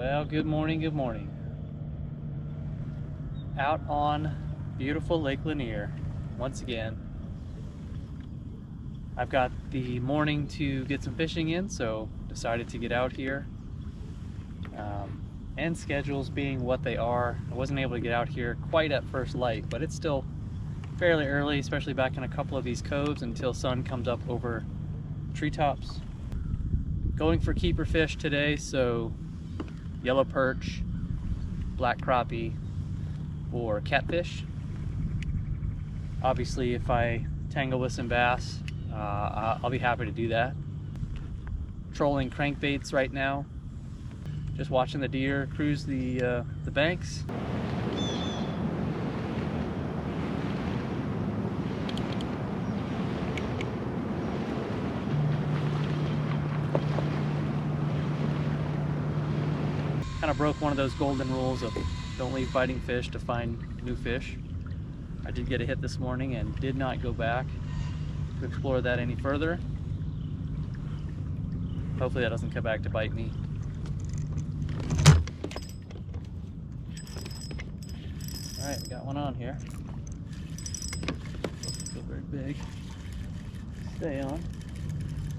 Well, good morning, good morning. Out on beautiful Lake Lanier once again. I've got the morning to get some fishing in, so decided to get out here. And schedules being what they are, I wasn't able to get out here quite at first light, but it's still fairly early, especially back in a couple of these coves until sun comes up over treetops. Going for keeper fish today, so yellow perch, black crappie, or catfish. Obviously, if I tangle with some bass, I'll be happy to do that. Trolling crankbaits right now. Just watching the deer cruise the banks. Kind of broke one of those golden rules of don't leave biting fish to find new fish. I did get a hit this morning and did not go back to explore that any further. Hopefully that doesn't come back to bite me. Alright, we got one on here. Doesn't feel very big. Stay on.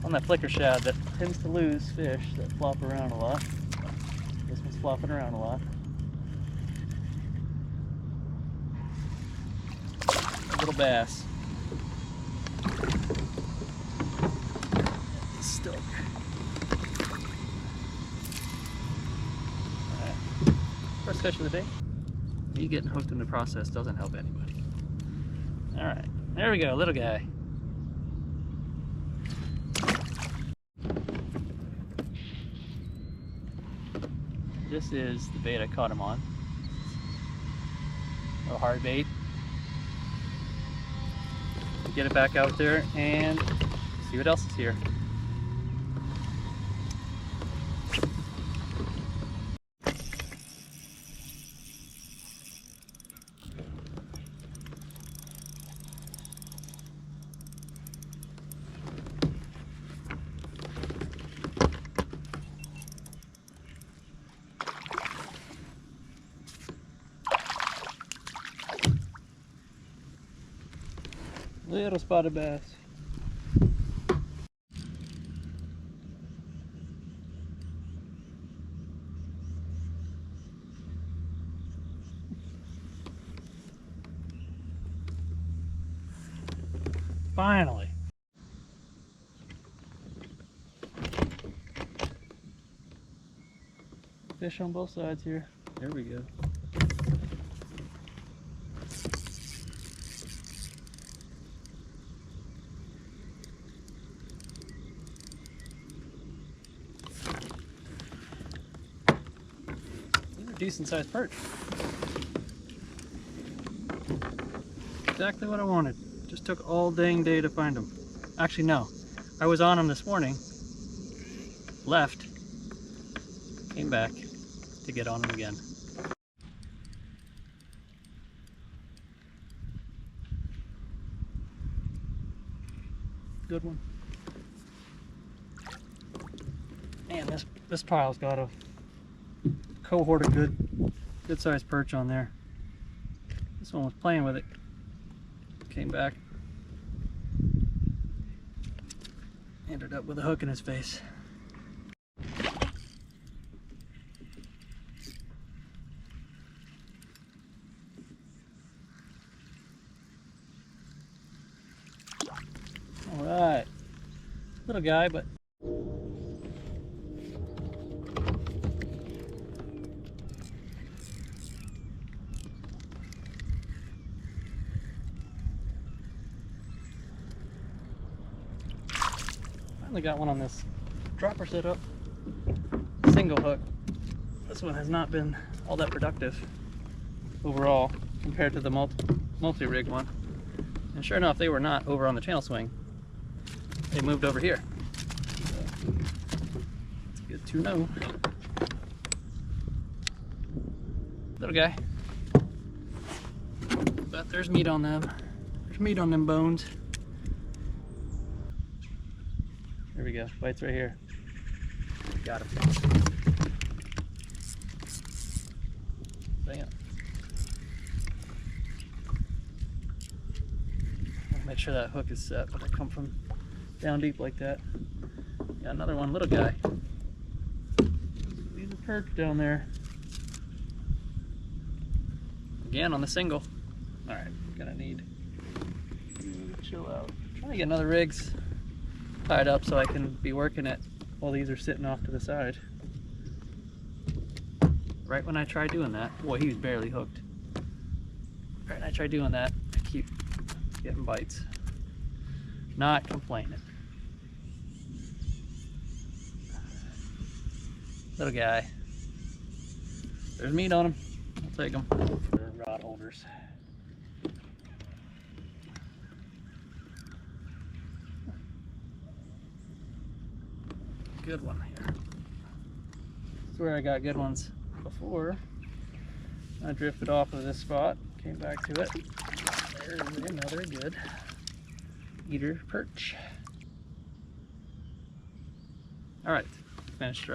On that flicker shad that tends to lose fish that flop around a lot. This one's flopping around a lot. A little bass. Stuck. Alright. First fish of the day. Me getting hooked in the process doesn't help anybody. Alright, there we go, little guy. This is the bait I caught him on. A hard bait. Get it back out there and see what else is here. Little spotted bass. Finally. Fish on both sides here. There we go. Decent sized perch. Exactly what I wanted. Just took all dang day to find them. Actually, no. I was on them this morning, left, came back to get on them again. Good one. Man, this pile's got a cohort of good sized perch on there. This one was playing with it. Came back. Ended up with a hook in his face. Alright. Little guy, but finally got one on this dropper setup. Single hook. This one has not been all that productive overall compared to the multi-rig one. And sure enough, they were not over on the channel swing. They moved over here. So, it's good to know. Little guy. But there's meat on them. There's meat on them bones. There we go, bites right here. Got him. sure that hook is set when I come from down deep like that. Got another one, little guy. These are perch down there. Again on the single. All right, gonna need to chill out. Trying to get another rigs tied up so I can be working it while these are sitting off to the side. Right when I try doing that, boy, he was barely hooked. Right when I try doing that, I keep getting bites. Not complaining. Little guy. There's meat on him. I'll take them for rod holders. Good one here. I swear I got good ones before. I drifted off of this spot, came back to it. There's another good eater perch. All right, finished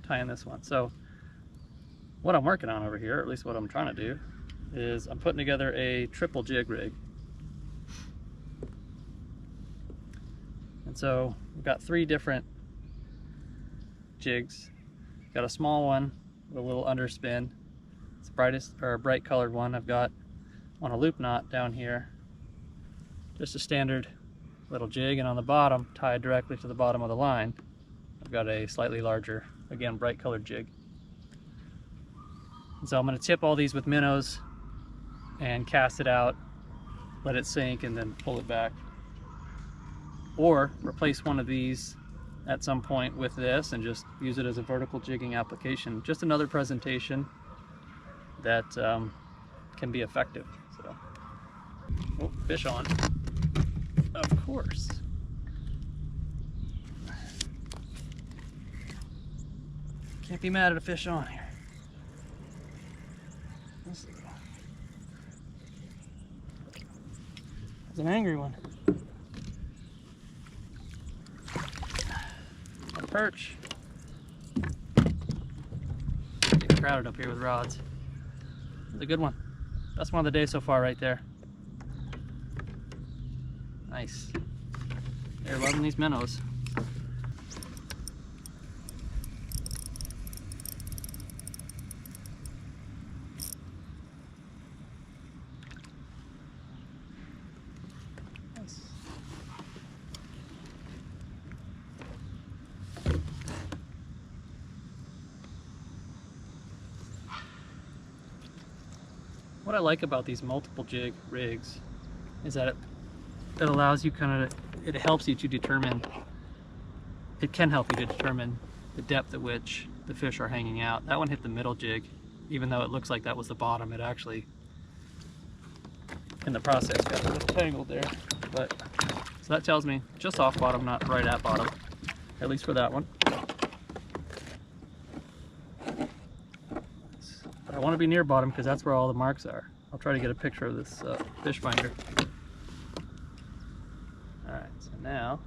tying this one. So what I'm working on over here, or at least what I'm trying to do, is I'm putting together a triple jig rig. And so we've got 3 different jigs. Got a small one with a little underspin. It's the brightest, or a bright colored one I've got on a loop knot down here. Just a standard little jig, and on the bottom, tied directly to the bottom of the line, I've got a slightly larger, again, bright colored jig. And so I'm going to tip all these with minnows and cast it out, let it sink, and then pull it back. Or replace one of these at some point with this and just use it as a vertical jigging application. Just another presentation that can be effective. So, oh, fish on. Of course. Can't be mad at a fish on here. It's an angry one. A perch. Getting crowded up here with rods. It's a good one. Best one of the day so far right there. Nice. They're loving these minnows. Nice. What I like about these multiple jig rigs is that it allows you it helps you to determine, it can help you to determine the depth at which the fish are hanging out. That one hit the middle jig, even though it looks like that was the bottom. It actually, in the process, got a little tangled there. But so that tells me just off bottom, not right at bottom, at least for that one. But I want to be near bottom because that's where all the marks are. I'll try to get a picture of this fish finder. Alright, so now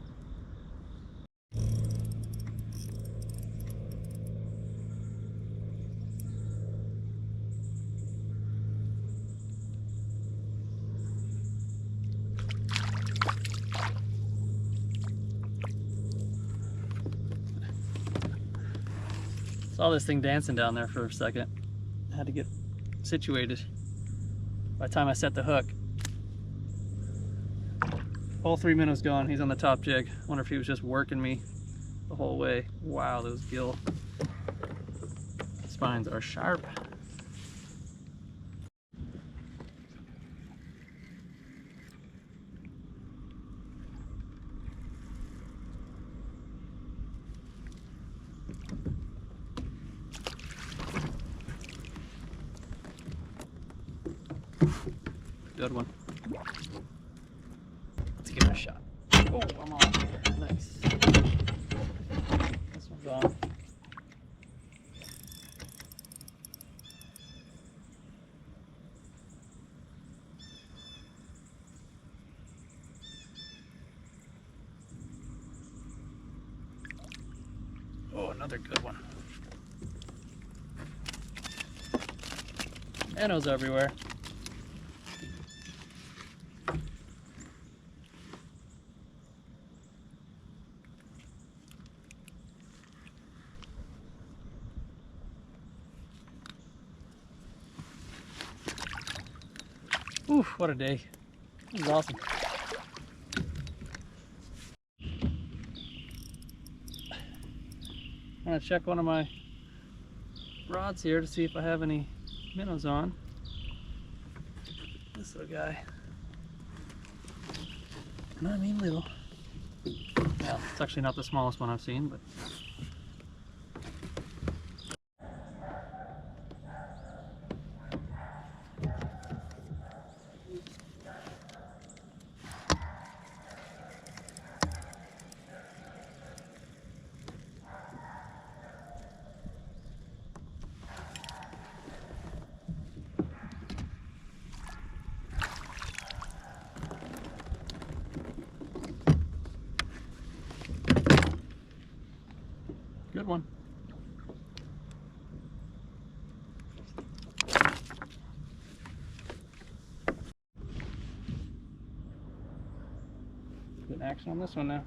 saw this thing dancing down there for a second. I had to get situated. By the time I set the hook, all 3 minnows gone. He's on the top jig. Wonder if he was just working me the whole way. Wow, those gill spines are sharp. Good one. Let's give it a shot. Oh, I'm on here. Nice. This one's on. Oh, another good one. Minnows everywhere. Whew, what a day. This is awesome. I'm gonna check one of my rods here to see if I have any minnows on. This little guy. And I mean little. Well, it's actually not the smallest one I've seen, but good one. Getting action on this one now.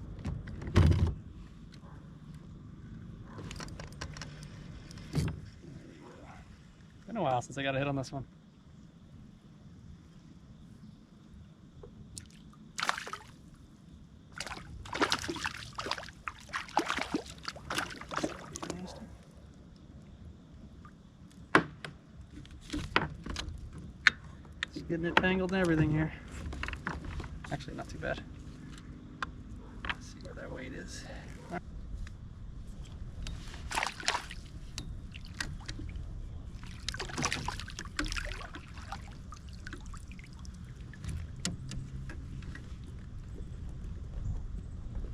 Been a while since I got a hit on this one. Getting it tangled and everything here. Actually, not too bad. Let's see where that weight is.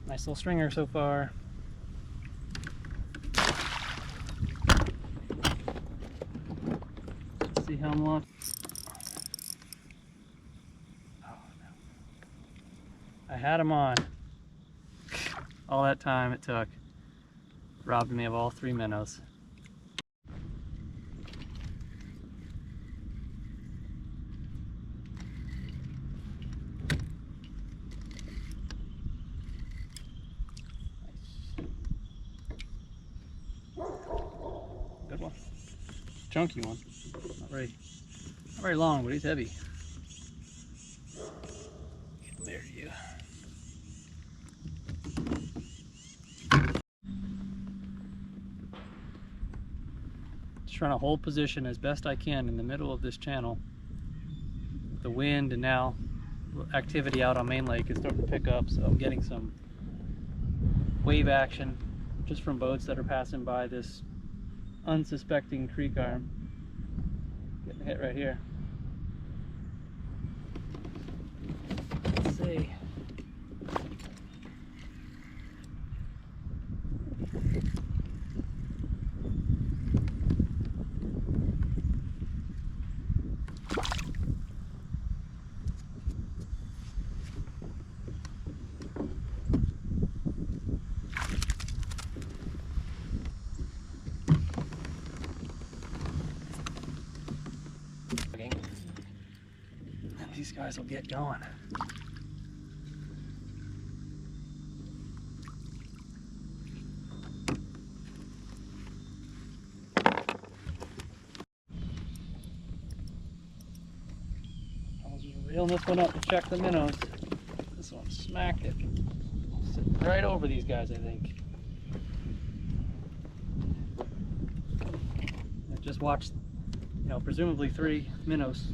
Nice little stringer so far. Let's see how long. I had him on. All that time it took. Robbed me of all 3 minnows. Good one. Chunky one. Not very long, but he's heavy. There you go. Just trying to hold position as best I can in the middle of this channel. The wind and now activity out on Main Lake is starting to pick up, so I'm getting some wave action just from boats that are passing by this unsuspecting creek arm. Getting hit right here. Let's see. These guys will get going. I was reeling this one up to check the minnows. This one smacked it. Sitting right over these guys, I think. I just watched, presumably 3 minnows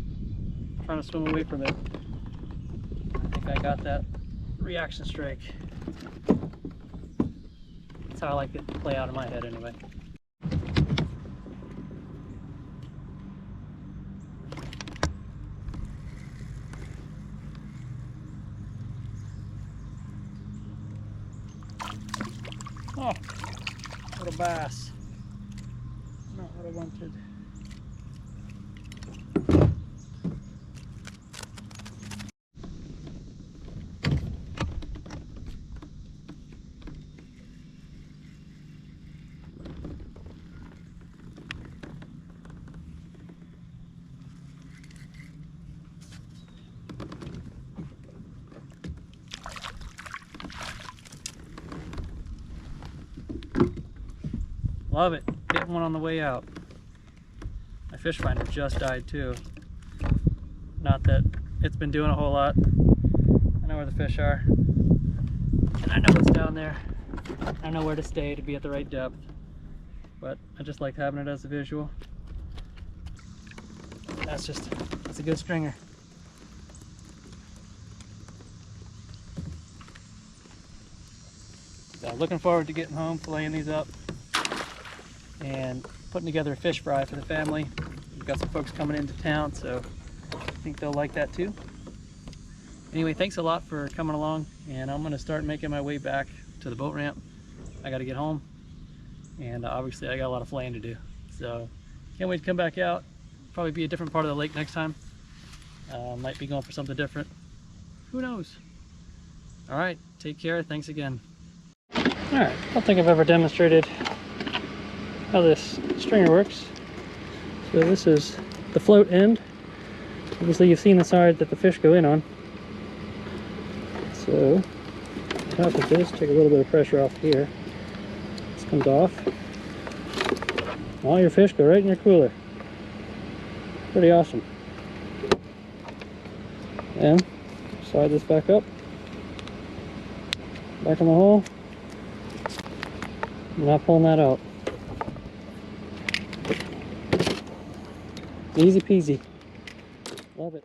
trying to swim away from it. I think I got that reaction strike. That's how I like it to play out in my head anyway. Oh, what a bass. Not what I wanted. Love it. Getting one on the way out. My fish finder just died too. Not that it's been doing a whole lot. I know where the fish are, and I know what's down there. I know where to stay to be at the right depth, but I just like having it as a visual. That's a good stringer. So looking forward to getting home, filleting these up, and putting together a fish fry for the family. We've got some folks coming into town, so I think they'll like that too. Anyway, thanks a lot for coming along, and I'm going to start making my way back to the boat ramp. I got to get home, and obviously I got a lot of filleting to do. So can't wait to come back out. Probably be a different part of the lake next time. Might be going for something different. Who knows? All right, take care. Thanks again. All right, I don't think I've ever demonstrated how this stringer works. So this is the float end. Obviously you've seen the side that the fish go in on. So top of this, take a little bit of pressure off here. This comes off. All your fish go right in your cooler. Pretty awesome. And slide this back up. Back in the hole. I'm not pulling that out. Easy peasy. Love it.